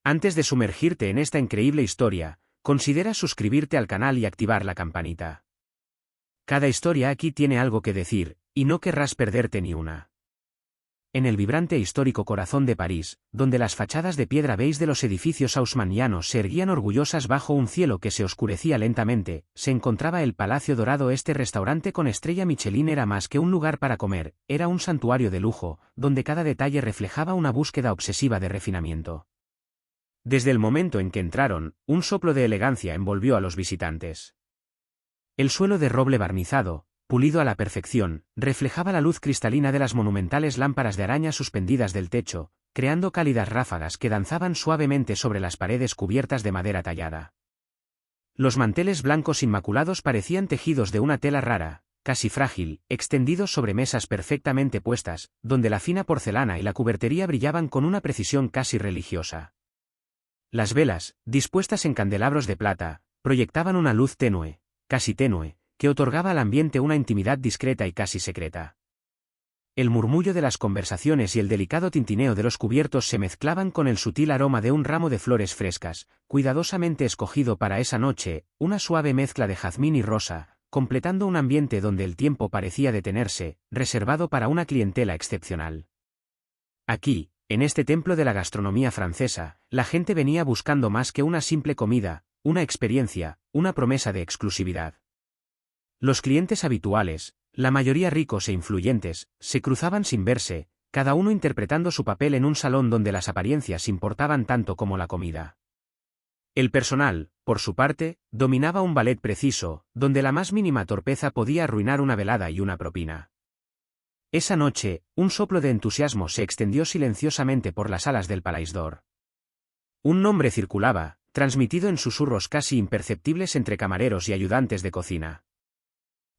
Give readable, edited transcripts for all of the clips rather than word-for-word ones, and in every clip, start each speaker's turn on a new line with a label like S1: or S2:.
S1: Antes de sumergirte en esta increíble historia, considera suscribirte al canal y activar la campanita. Cada historia aquí tiene algo que decir, y no querrás perderte ni una. En el vibrante e histórico corazón de París, donde las fachadas de piedra beige de los edificios haussmannianos se erguían orgullosas bajo un cielo que se oscurecía lentamente, se encontraba el Palacio Dorado. Este restaurante con estrella Michelin era más que un lugar para comer, era un santuario de lujo, donde cada detalle reflejaba una búsqueda obsesiva de refinamiento. Desde el momento en que entraron, un soplo de elegancia envolvió a los visitantes. El suelo de roble barnizado, pulido a la perfección, reflejaba la luz cristalina de las monumentales lámparas de araña suspendidas del techo, creando cálidas ráfagas que danzaban suavemente sobre las paredes cubiertas de madera tallada. Los manteles blancos inmaculados parecían tejidos de una tela rara, casi frágil, extendidos sobre mesas perfectamente puestas, donde la fina porcelana y la cubertería brillaban con una precisión casi religiosa. Las velas, dispuestas en candelabros de plata, proyectaban una luz tenue, casi tenue, que otorgaba al ambiente una intimidad discreta y casi secreta. El murmullo de las conversaciones y el delicado tintineo de los cubiertos se mezclaban con el sutil aroma de un ramo de flores frescas, cuidadosamente escogido para esa noche, una suave mezcla de jazmín y rosa, completando un ambiente donde el tiempo parecía detenerse, reservado para una clientela excepcional. Aquí, en este templo de la gastronomía francesa, la gente venía buscando más que una simple comida, una experiencia, una promesa de exclusividad. Los clientes habituales, la mayoría ricos e influyentes, se cruzaban sin verse, cada uno interpretando su papel en un salón donde las apariencias importaban tanto como la comida. El personal, por su parte, dominaba un ballet preciso, donde la más mínima torpeza podía arruinar una velada y una propina. Esa noche, un soplo de entusiasmo se extendió silenciosamente por las salas del Palais d'Or. Un nombre circulaba, transmitido en susurros casi imperceptibles entre camareros y ayudantes de cocina.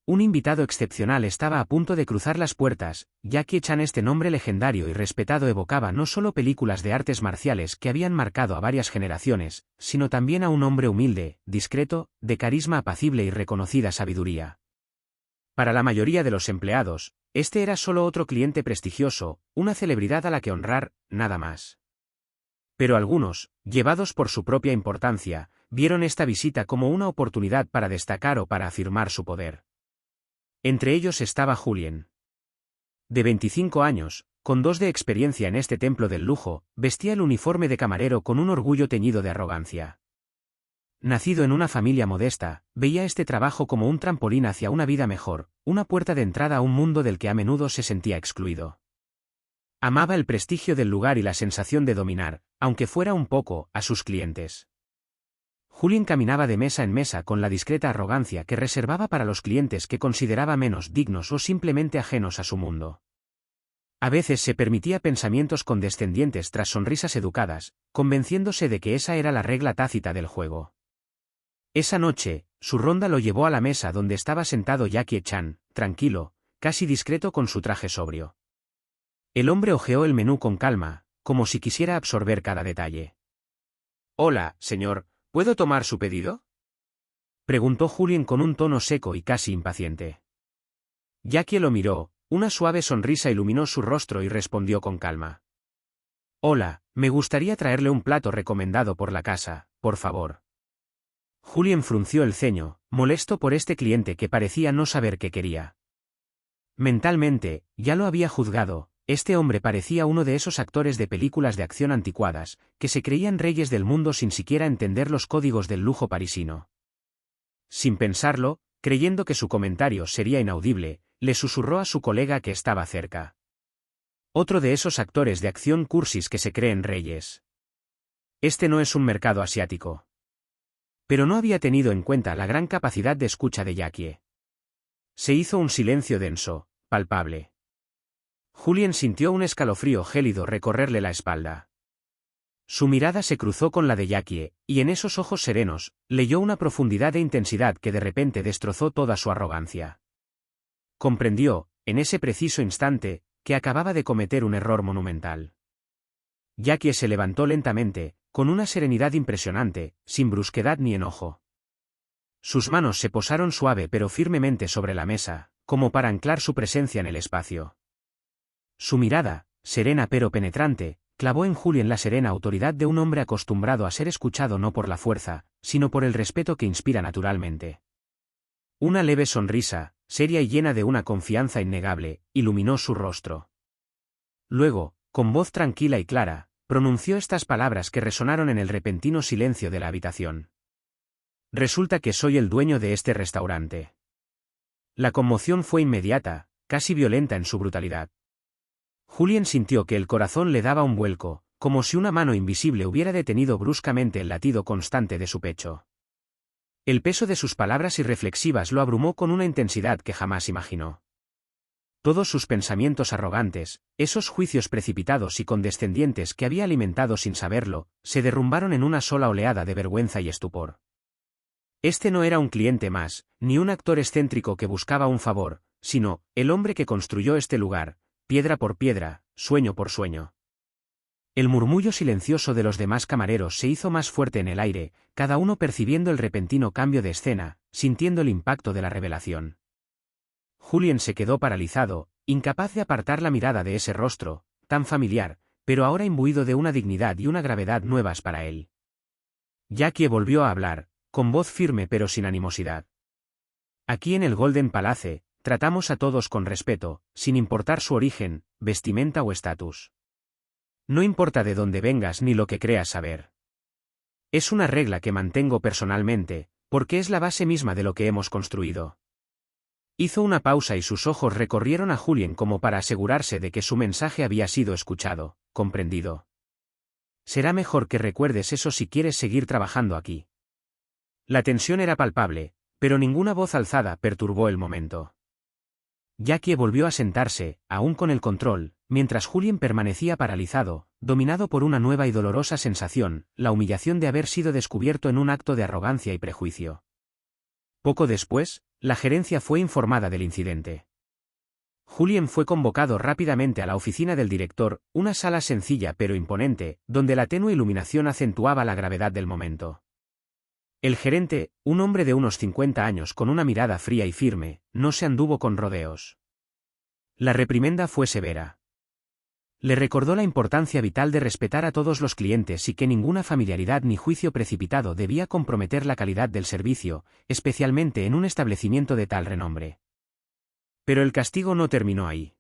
S1: Un invitado excepcional estaba a punto de cruzar las puertas. Jackie Chan. Este nombre legendario y respetado evocaba no solo películas de artes marciales que habían marcado a varias generaciones, sino también a un hombre humilde, discreto, de carisma apacible y reconocida sabiduría. Para la mayoría de los empleados, este era solo otro cliente prestigioso, una celebridad a la que honrar, nada más. Pero algunos, llevados por su propia importancia, vieron esta visita como una oportunidad para destacar o para afirmar su poder. Entre ellos estaba Julien. De 25 años, con 2 de experiencia en este templo del lujo, vestía el uniforme de camarero con un orgullo teñido de arrogancia. Nacido en una familia modesta, veía este trabajo como un trampolín hacia una vida mejor, una puerta de entrada a un mundo del que a menudo se sentía excluido. Amaba el prestigio del lugar y la sensación de dominar, aunque fuera un poco, a sus clientes. Julien caminaba de mesa en mesa con la discreta arrogancia que reservaba para los clientes que consideraba menos dignos o simplemente ajenos a su mundo. A veces se permitía pensamientos condescendientes tras sonrisas educadas, convenciéndose de que esa era la regla tácita del juego. Esa noche, su ronda lo llevó a la mesa donde estaba sentado Jackie Chan, tranquilo, casi discreto con su traje sobrio. El hombre hojeó el menú con calma, como si quisiera absorber cada detalle. «Hola, señor, ¿puedo tomar su pedido?», preguntó Julien con un tono seco y casi impaciente. Jackie lo miró, una suave sonrisa iluminó su rostro y respondió con calma. «Hola, me gustaría traerle un plato recomendado por la casa, por favor». Julien frunció el ceño, molesto por este cliente que parecía no saber qué quería. Mentalmente, ya lo había juzgado. Este hombre parecía uno de esos actores de películas de acción anticuadas, que se creían reyes del mundo sin siquiera entender los códigos del lujo parisino. Sin pensarlo, creyendo que su comentario sería inaudible, le susurró a su colega que estaba cerca. Otro de esos actores de acción cursis que se creen reyes. Este no es un mercado asiático. Pero no había tenido en cuenta la gran capacidad de escucha de Jackie. Se hizo un silencio denso, palpable. Julien sintió un escalofrío gélido recorrerle la espalda. Su mirada se cruzó con la de Jackie, y en esos ojos serenos, leyó una profundidad e intensidad que de repente destrozó toda su arrogancia. Comprendió, en ese preciso instante, que acababa de cometer un error monumental. Jackie se levantó lentamente, con una serenidad impresionante, sin brusquedad ni enojo. Sus manos se posaron suave pero firmemente sobre la mesa, como para anclar su presencia en el espacio. Su mirada, serena pero penetrante, clavó en Julien la serena autoridad de un hombre acostumbrado a ser escuchado no por la fuerza, sino por el respeto que inspira naturalmente. Una leve sonrisa, seria y llena de una confianza innegable, iluminó su rostro. Luego, con voz tranquila y clara, pronunció estas palabras que resonaron en el repentino silencio de la habitación. Resulta que soy el dueño de este restaurante. La conmoción fue inmediata, casi violenta en su brutalidad. Julien sintió que el corazón le daba un vuelco, como si una mano invisible hubiera detenido bruscamente el latido constante de su pecho. El peso de sus palabras irreflexivas lo abrumó con una intensidad que jamás imaginó. Todos sus pensamientos arrogantes, esos juicios precipitados y condescendientes que había alimentado sin saberlo, se derrumbaron en una sola oleada de vergüenza y estupor. Este no era un cliente más, ni un actor excéntrico que buscaba un favor, sino el hombre que construyó este lugar, piedra por piedra, sueño por sueño. El murmullo silencioso de los demás camareros se hizo más fuerte en el aire, cada uno percibiendo el repentino cambio de escena, sintiendo el impacto de la revelación. Julien se quedó paralizado, incapaz de apartar la mirada de ese rostro, tan familiar, pero ahora imbuido de una dignidad y una gravedad nuevas para él. Jackie volvió a hablar, con voz firme pero sin animosidad. Aquí en el Golden Palace, tratamos a todos con respeto, sin importar su origen, vestimenta o estatus. No importa de dónde vengas ni lo que creas saber. Es una regla que mantengo personalmente, porque es la base misma de lo que hemos construido. Hizo una pausa y sus ojos recorrieron a Julien como para asegurarse de que su mensaje había sido escuchado, comprendido. Será mejor que recuerdes eso si quieres seguir trabajando aquí. La tensión era palpable, pero ninguna voz alzada perturbó el momento. Jackie volvió a sentarse, aún con el control, mientras Julien permanecía paralizado, dominado por una nueva y dolorosa sensación, la humillación de haber sido descubierto en un acto de arrogancia y prejuicio. Poco después, la gerencia fue informada del incidente. Julien fue convocado rápidamente a la oficina del director, una sala sencilla pero imponente, donde la tenue iluminación acentuaba la gravedad del momento. El gerente, un hombre de unos 50 años con una mirada fría y firme, no se anduvo con rodeos. La reprimenda fue severa. Le recordó la importancia vital de respetar a todos los clientes y que ninguna familiaridad ni juicio precipitado debía comprometer la calidad del servicio, especialmente en un establecimiento de tal renombre. Pero el castigo no terminó ahí.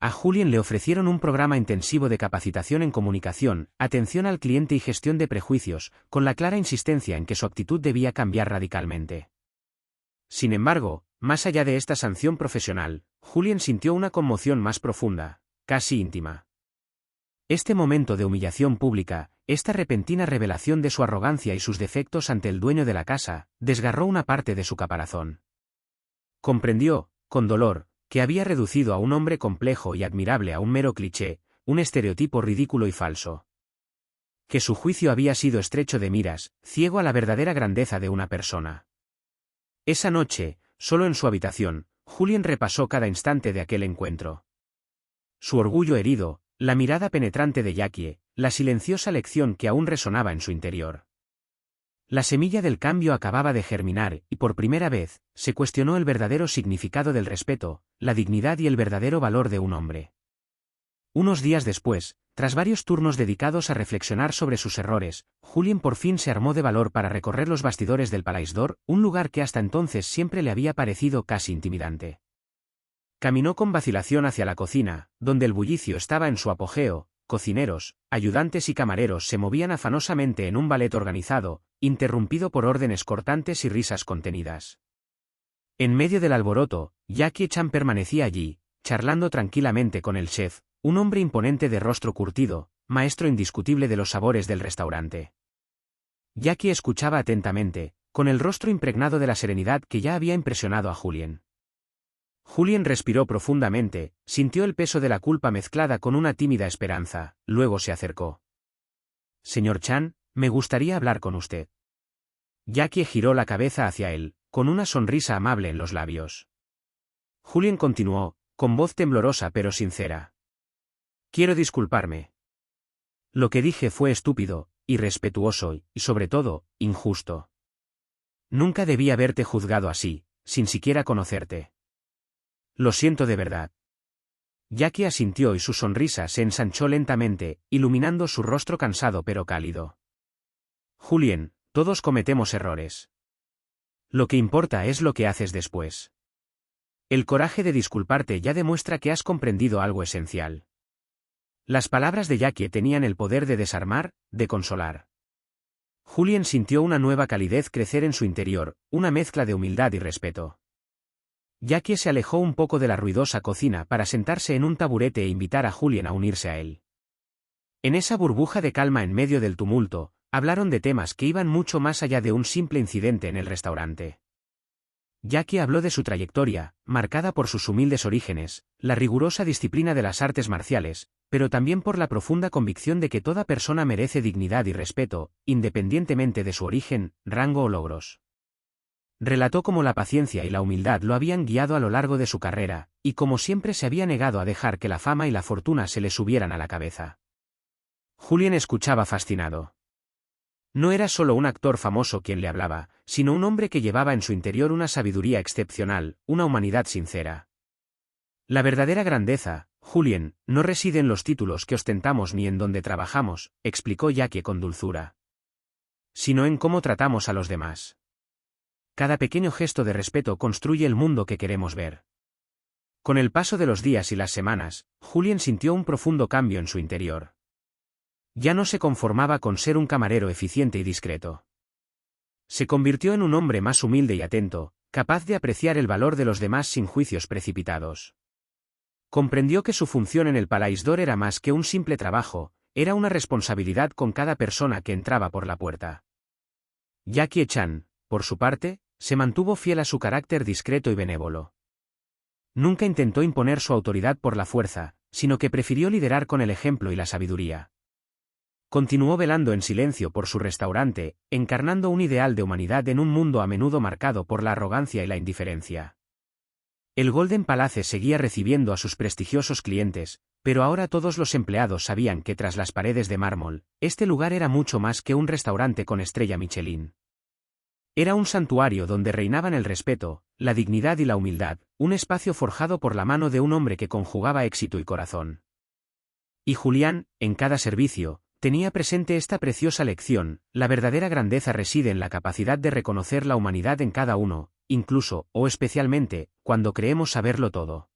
S1: A Julien le ofrecieron un programa intensivo de capacitación en comunicación, atención al cliente y gestión de prejuicios, con la clara insistencia en que su actitud debía cambiar radicalmente. Sin embargo, más allá de esta sanción profesional, Julien sintió una conmoción más profunda, casi íntima. Este momento de humillación pública, esta repentina revelación de su arrogancia y sus defectos ante el dueño de la casa, desgarró una parte de su caparazón. Comprendió, con dolor, que había reducido a un hombre complejo y admirable a un mero cliché, un estereotipo ridículo y falso. Que su juicio había sido estrecho de miras, ciego a la verdadera grandeza de una persona. Esa noche, solo en su habitación, Julien repasó cada instante de aquel encuentro. Su orgullo herido, la mirada penetrante de Jackie, la silenciosa lección que aún resonaba en su interior. La semilla del cambio acababa de germinar y por primera vez, se cuestionó el verdadero significado del respeto, la dignidad y el verdadero valor de un hombre. Unos días después, tras varios turnos dedicados a reflexionar sobre sus errores, Julien por fin se armó de valor para recorrer los bastidores del Palais d'Or, un lugar que hasta entonces siempre le había parecido casi intimidante. Caminó con vacilación hacia la cocina, donde el bullicio estaba en su apogeo. Cocineros, ayudantes y camareros se movían afanosamente en un ballet organizado, interrumpido por órdenes cortantes y risas contenidas. En medio del alboroto, Jackie Chan permanecía allí, charlando tranquilamente con el chef, un hombre imponente de rostro curtido, maestro indiscutible de los sabores del restaurante. Jackie escuchaba atentamente, con el rostro impregnado de la serenidad que ya había impresionado a Julien. Julien respiró profundamente, sintió el peso de la culpa mezclada con una tímida esperanza, luego se acercó. «Señor Chan, me gustaría hablar con usted». Jackie giró la cabeza hacia él, con una sonrisa amable en los labios. Julien continuó, con voz temblorosa pero sincera. «Quiero disculparme. Lo que dije fue estúpido, irrespetuoso y, sobre todo, injusto. Nunca debí haberte juzgado así, sin siquiera conocerte. Lo siento de verdad». Jackie asintió y su sonrisa se ensanchó lentamente, iluminando su rostro cansado pero cálido. Julien, todos cometemos errores. Lo que importa es lo que haces después. El coraje de disculparte ya demuestra que has comprendido algo esencial. Las palabras de Jackie tenían el poder de desarmar, de consolar. Julien sintió una nueva calidez crecer en su interior, una mezcla de humildad y respeto. Jackie se alejó un poco de la ruidosa cocina para sentarse en un taburete e invitar a Julien a unirse a él. En esa burbuja de calma en medio del tumulto, hablaron de temas que iban mucho más allá de un simple incidente en el restaurante. Jackie habló de su trayectoria, marcada por sus humildes orígenes, la rigurosa disciplina de las artes marciales, pero también por la profunda convicción de que toda persona merece dignidad y respeto, independientemente de su origen, rango o logros. Relató cómo la paciencia y la humildad lo habían guiado a lo largo de su carrera, y como siempre se había negado a dejar que la fama y la fortuna se le subieran a la cabeza. Julien escuchaba fascinado. No era solo un actor famoso quien le hablaba, sino un hombre que llevaba en su interior una sabiduría excepcional, una humanidad sincera. La verdadera grandeza, Julien, no reside en los títulos que ostentamos ni en donde trabajamos, explicó Jackie con dulzura, sino en cómo tratamos a los demás. Cada pequeño gesto de respeto construye el mundo que queremos ver. Con el paso de los días y las semanas, Julien sintió un profundo cambio en su interior. Ya no se conformaba con ser un camarero eficiente y discreto. Se convirtió en un hombre más humilde y atento, capaz de apreciar el valor de los demás sin juicios precipitados. Comprendió que su función en el Palais d'Or era más que un simple trabajo, era una responsabilidad con cada persona que entraba por la puerta. Jackie Chan, por su parte, se mantuvo fiel a su carácter discreto y benévolo. Nunca intentó imponer su autoridad por la fuerza, sino que prefirió liderar con el ejemplo y la sabiduría. Continuó velando en silencio por su restaurante, encarnando un ideal de humanidad en un mundo a menudo marcado por la arrogancia y la indiferencia. El Golden Palace seguía recibiendo a sus prestigiosos clientes, pero ahora todos los empleados sabían que tras las paredes de mármol, este lugar era mucho más que un restaurante con estrella Michelin. Era un santuario donde reinaban el respeto, la dignidad y la humildad, un espacio forjado por la mano de un hombre que conjugaba éxito y corazón. Y Julián, en cada servicio, tenía presente esta preciosa lección: la verdadera grandeza reside en la capacidad de reconocer la humanidad en cada uno, incluso, o especialmente, cuando creemos saberlo todo.